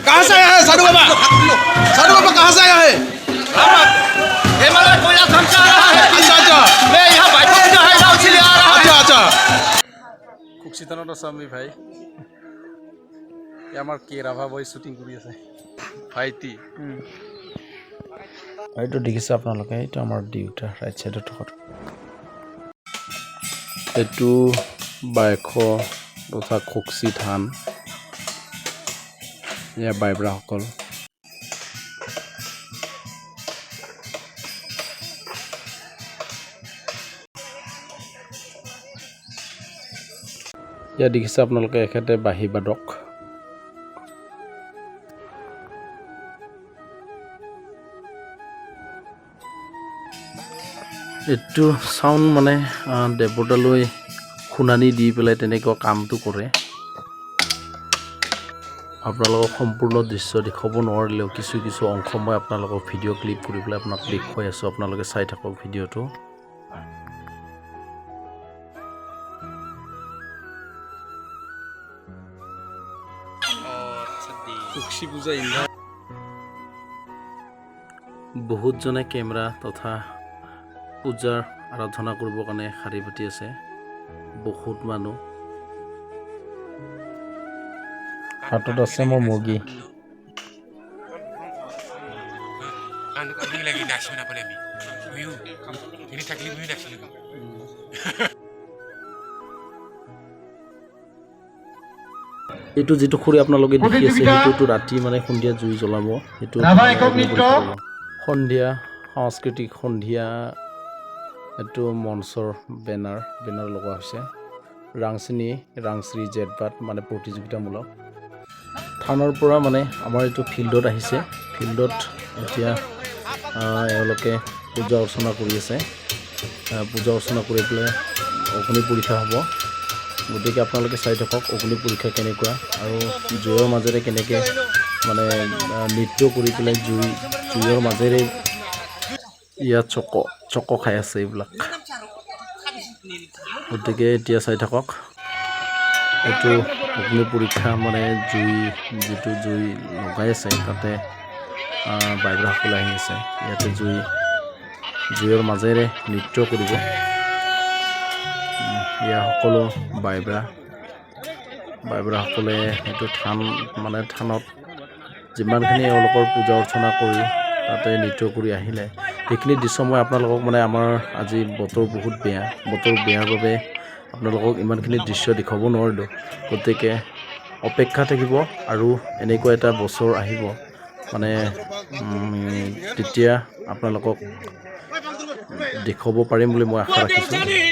कहाँ से आया है साधु बाबा कहाँ से आया है हिमालय कोयला खन से आ रहा है अच्छा मैं यहाँ बाइको जो है गाँव से ले आ रहा है अच्छा খুকসিতানত আছে আমি ভাই আমাৰ কেৰাভা বয় শ্বুটিং কৰি আছে ভাইটি এইটো দেখিছে আপোনালোকে এইটো আমাৰ ডিউটা ৰাইট সাইডত থকা এইটো বাইখো তথা খুকসি ধান ইয়া বাইব্ৰাসকল ইয়া দেখিছে আপোনালোকে এখেতে বাঁহী বাদক এইটো চাউণ্ড মানে দেৱতালৈ খুনানি দি পেলাই তেনেকুৱা কামটো কৰে আপোনালোকক সম্পূৰ্ণ দৃশ্য দেখাব নোৱাৰিলেও কিছু কিছু অংশ মই আপোনালোকক ভিডিঅ' ক্লিপ কৰি পেলাই আপোনাক দেখুৱাই আছোঁ আপোনালোকে চাই থাকক ভিডিঅ'টো বহুত জনে কেমেৰা তথা পূজাৰ আৰাধনা কৰিবৰ কাৰণে শাৰী পাতি আছে বহুত মানুহ হাতত আছে মোৰ মুৰ্গী এইটো যেটো খৰি আপোনালোকে দেখি আছে হেতুটো ৰাতি মানে সন্ধিয়া জুই জ্বলাব হেতু সন্ধিয়া সাংস্কৃতিক সন্ধিয়া এটো মঞ্চৰ বেনাৰ লগোৱা হৈছে ৰাংশ্ৰী জেটবাট মানে প্ৰতিযোগিতামূলক থানৰ পৰা মানে আমাৰ এইটো ফিল্ডত আহিছে ফিল্ডত এতিয়া এওঁলোকে পূজা অৰ্চনা কৰি আছে পূজা অৰ্চনা কৰি পেলাই অগ্নি পৰীক্ষা হ'ব গতিকে আপোনালোকে চাই থাকক অগ্নি পৰীক্ষা কেনেকুৱা আৰু জুইৰ মাজেৰে কেনেকৈ মানে নৃত্য কৰি পেলাই জুইৰ মাজেৰে ইয়াত চক খাই আছে এইবিলাক গতিকে এতিয়া চাই থাকক এইটো অগ্নি পৰীক্ষা মানে যিটো জুই লগাই আছে তাতে বাইব্ৰাসকল আহি আছে ইয়াতে জুইৰ মাজেৰে নৃত্য কৰিব ইয়া সকলো বাইব্ৰাসকলে এইটো থানত যিমানখিনি এওঁলোকৰ পূজা অৰ্চনা কৰি তাতে নৃত্য কৰি আহিলে এইখিনি দৃশ্য মই আপোনালোকক মানে আমাৰ আজি বতৰ বহুত বেয়া বতৰ বেয়াৰ বাবে আপোনালোকক ইমানখিনি দৃশ্য দেখাব নোৱাৰিলোঁ গতিকে অপেক্ষা থাকিব আৰু এনেকুৱা এটা বছৰ আহিব মানে তেতিয়া আপোনালোকক দেখাব পাৰিম বুলি মই আশা ৰাখিছোঁ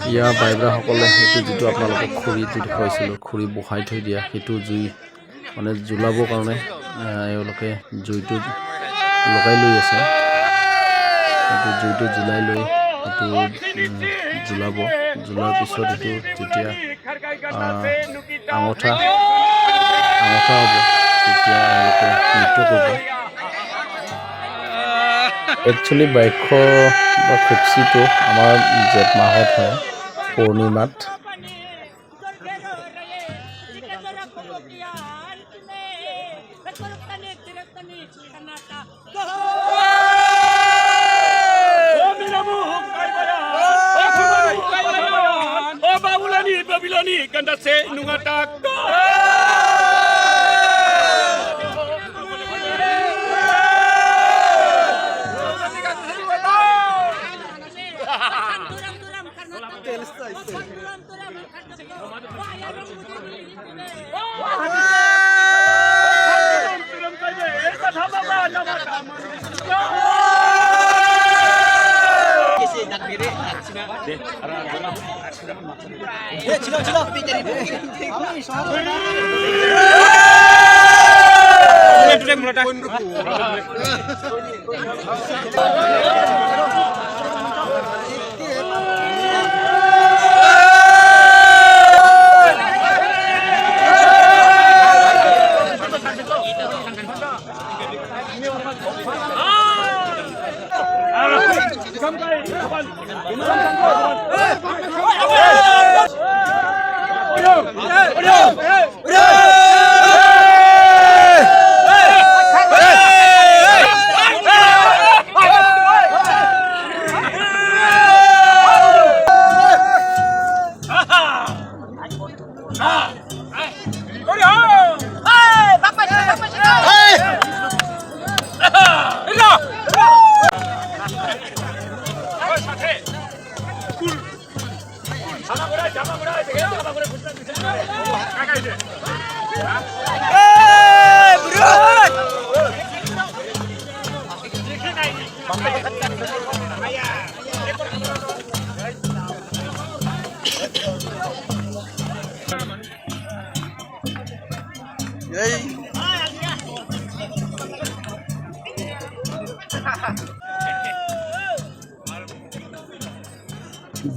ইয়া বাইব্ৰাসকলে সেইটো যিটো আপোনালোকক খৰিটো দেখুৱাইছিলোঁ খৰি বহাই থৈ দিয়া সেইটো জুই মানে জ্বলাবৰ কাৰণে এওঁলোকে জুইটো লগাই লৈ আছে সেইটো জুইটো জ্বলাই লৈ সেইটো জ্বলাৰ পিছত এইটো যেতিয়া আঙঠা হ'ব তেতিয়া এওঁলোকে নৃত্য কৰিব একচুৱেলি বাইখো বা খুকসিটো আমাৰ জেঠ মাহত হয় পূৰ্ণিমাত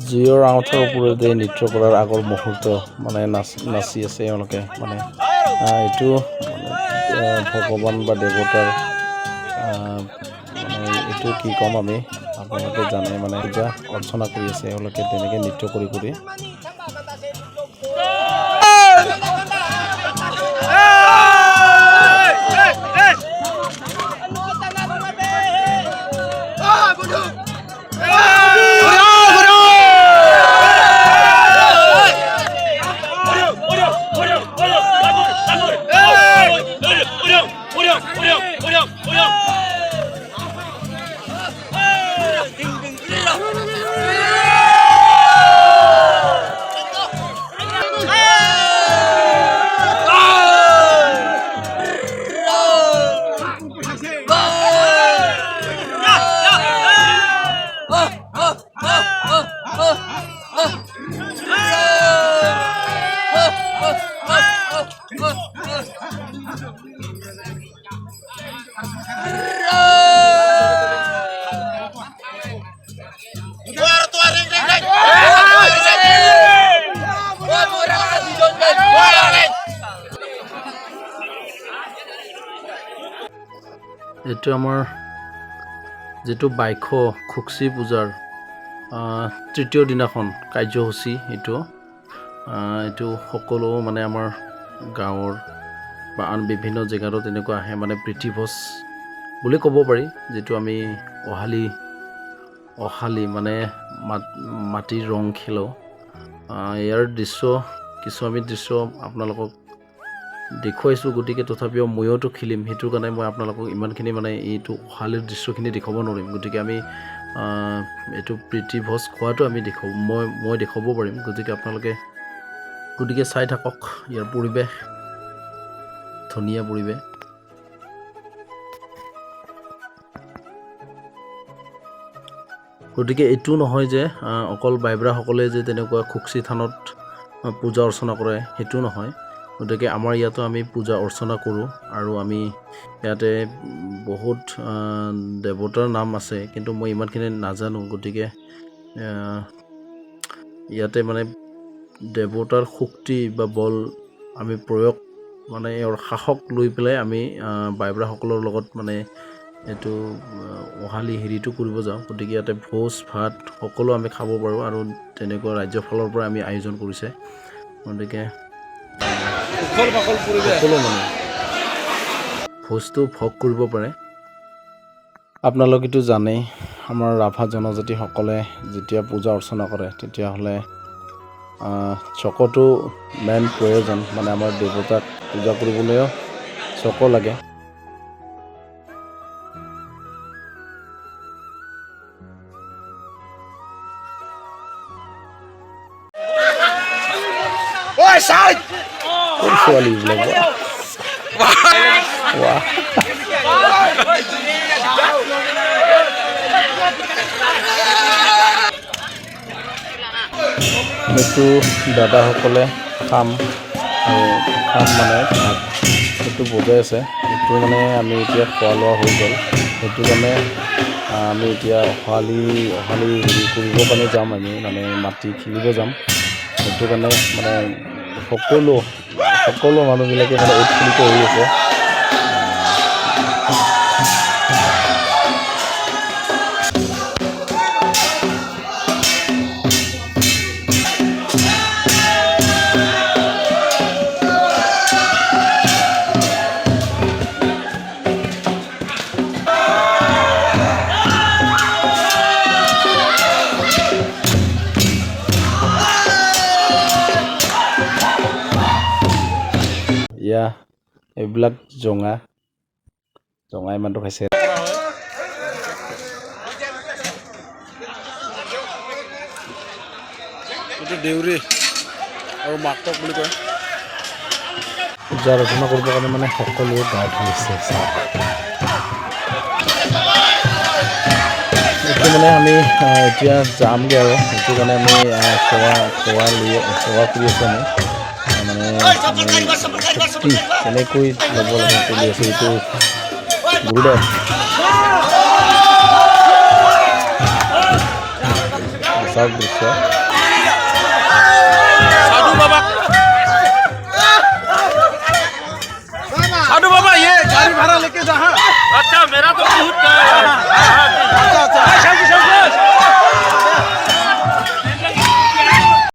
জিঅ'ৰ আঙঠাৰ ওপৰতে নৃত্য কৰাৰ আগৰ মুহূৰ্ত মানে নাচি আছে এওঁলোকে মানে এইটো মানে ভগৱান বা দেৱতাৰ মানে এইটো কি ক'ম আমি আপোনালোকে জানে মানে পূজা অৰ্চনা কৰি আছে এওঁলোকে তেনেকৈ নৃত্য কৰি এইটো আমাৰ যেটো বাইখো খুকসী পূজাৰ তৃতীয় দিনাখন কাৰ্যসূচী এইটো সকলো মানে আমাৰ গাঁৱৰ বা আন বিভিন্ন জেগাতো তেনেকুৱা আহে মানে প্ৰীতিভোজ বুলি ক'ব পাৰি যেটো আমি অহালি মানে মাটিৰ ৰং খেলো ইয়াৰ দৃশ্য কিছু আমি দৃশ্য আপোনালোকক দেখুৱাইছোঁ গতিকে তথাপিও ময়োতো খেলিম সেইটোৰ কাৰণে মই আপোনালোকক ইমানখিনি মানে এইটো অহালিৰ দৃশ্যখিনি দেখাব নোৱাৰিম গতিকে আমি এইটো প্ৰীতিভোজ খোৱাটো আমি মই দেখাব পাৰিম গতিকে চাই থাকক ইয়াৰ পৰিৱেশ ধুনীয়া পৰিৱেশ গতিকে এইটো নহয় যে অকল বাইব্ৰাসকলে যে তেনেকুৱা খুকসী থানত পূজা অৰ্চনা কৰে সেইটো নহয় গতিকে আমাৰ ইয়াতো আমি পূজা অৰ্চনা কৰোঁ আৰু আমি ইয়াতে বহুত দেৱতাৰ নাম আছে কিন্তু মই ইমানখিনি নাজানো গতিকে ইয়াতে মানে দেৱতাৰ শক্তি বা বল আমি প্ৰয়োগ মানে এওঁৰ সাহস লৈ পেলাই আমি বাইব্ৰাসকলৰ লগত মানে এইটো অহালি হেৰিটো কৰিব যাওঁ গতিকে ইয়াতে ভোজ ভাত সকলো আমি খাব পাৰোঁ আৰু তেনেকুৱা ৰাজ্যৰ ফালৰ পৰা আমি আয়োজন কৰিছে গতিকে সকলো মানে ভোজটো ভোগ কৰিব পাৰে আপোনালোকেতো জানেই আমাৰ ৰাভা জনজাতিসকলে যেতিয়া পূজা অৰ্চনা কৰে তেতিয়াহ'লে চকটো মেইন প্ৰয়োজন মানে আমাৰ দেৱতাক পূজা কৰিবলৈও চক লাগে ছোৱালী এইটো দাদাসকলে খাম মানে ভাত সেইটো বজাই আছে সেইটো মানে আমি এতিয়া খোৱা লোৱা হৈ গ'ল সেইটো কাৰণে আমি এতিয়া অহালি হেৰি কৰিবৰ কাৰণে যাম আমি মানে মাটি খেলিব যাম সেইটো কাৰণে মানে সকলো মানুহবিলাকে মানে উৎফুল্লিত হৈ আছে এইবিলাক জঙা ইমানটো খাইছে এইটো দেউৰী আৰু মাকক বুলি কয় পূজা আৰাধনা কৰিবৰ কাৰণে মানে সকলোৱে গা ধুইছে এইটো মানে আমি এতিয়া যামগৈ আৰু সেইটো কাৰণে আমি সেৱা কৰি আছোঁ আমি মানে চুক্তি কেনেকৈ ল'ব লাগে চলি আছে এইটো গুৰুদেৱ চাওক দৃশ্য साधु बाबा ये गाड़ी भाड़ा लेके जा हाँ अच्छा मेरा तो बहुत